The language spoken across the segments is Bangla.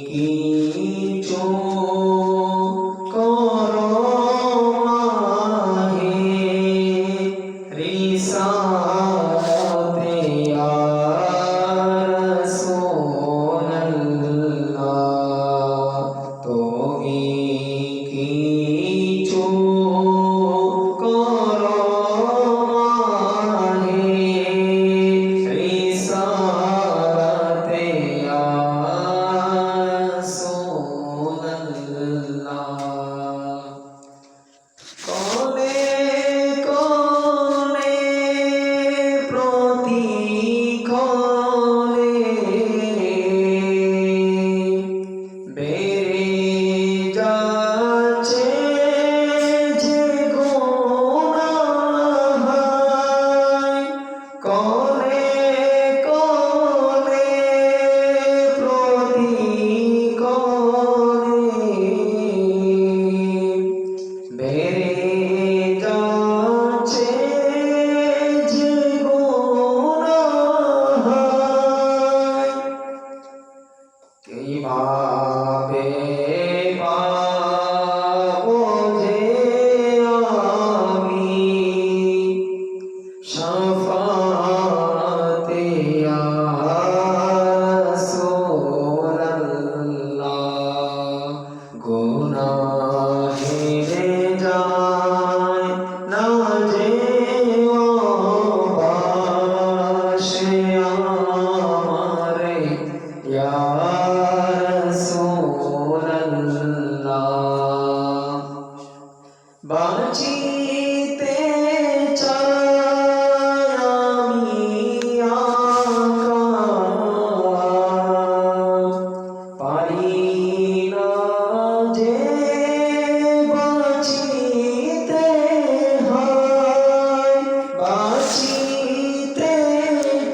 কিছু করো মাহে রিসালাতে ইয়া রাসূলুল্লাহ তুমি কিছু করো মাহে রিসালাতে ইয়া রাসূলুল্লাহ কোনে কোনে প্রতিক্ষণে বেড়ে যাচ্ছে যে গুনাহ কোনে কোনে প্রতিক্ষণে বেড়ে যাচ্ছে যে গুনাহ কিভাবে পাবো যে আমি শাফাতে ইয়া রাসূলুল্লাহ গুনাহে যায় না যে বাসে আমারে ইয়া রাসূলুল্লাহ বাঁচিতে চাই আমি আকা পারি না যে বাঁচিতে হয় বাঁচিতে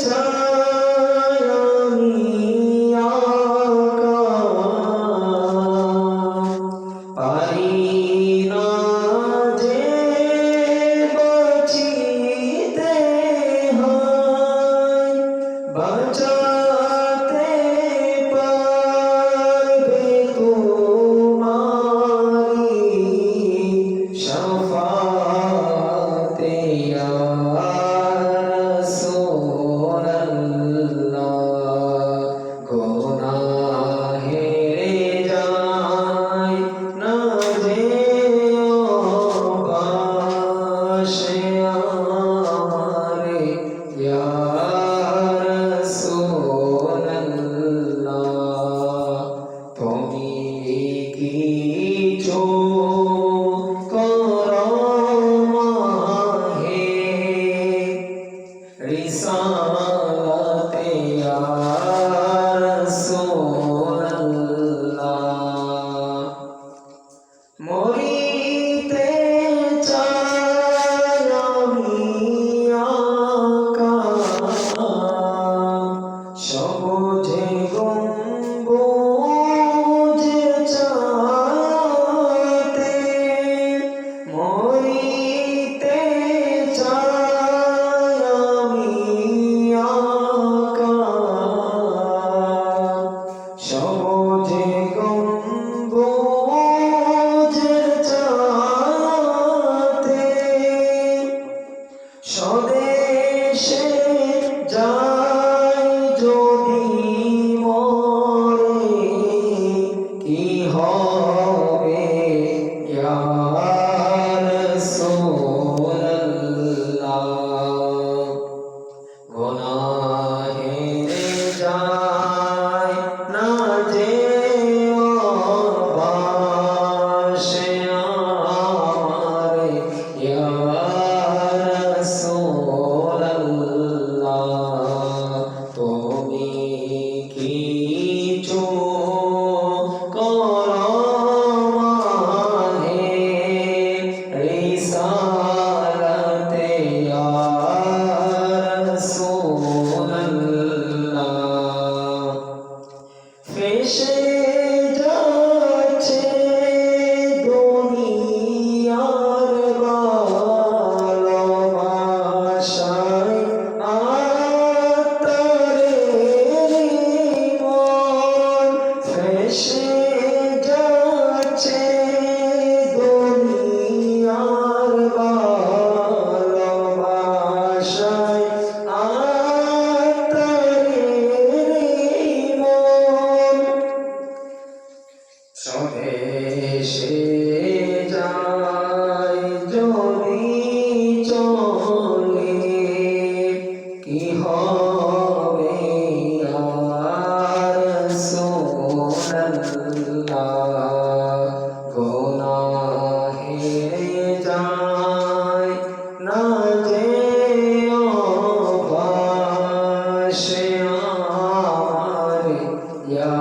চাই আমি আকা পারি না যে বাঁচিতে হয় বাঁচাতে পারবে তোমারি শাফাতে ইয়া রাসূলুল্লাহ গুনাহে যায় না যে বাসে আমারে ইয়া রাসূলুল্লাহ তুমি কিছু করো মাহে রিসালাতে ইয়া রাসূলুল্লাহ মরিতে চাই আমি আকা সবুজে গম্বুজে ছায়াতে মরিতে চাই আমি আকা সবুজে গম্বুজের ছায়াতে স্বদেশে যাই যদি মরে কি হবে ইয়া রাসূলুল্লাহ গুনাহে যায় না যে বাসে আমারে ইয়া রাসূলুল্লাহ তুমি কিছু করো মাহে রিসালাতে ইয়া রাসূলুল্লাহ ফেসে যাচ্ছে দুনিয়ার ভালোবাসায় আত্মারে ইয়া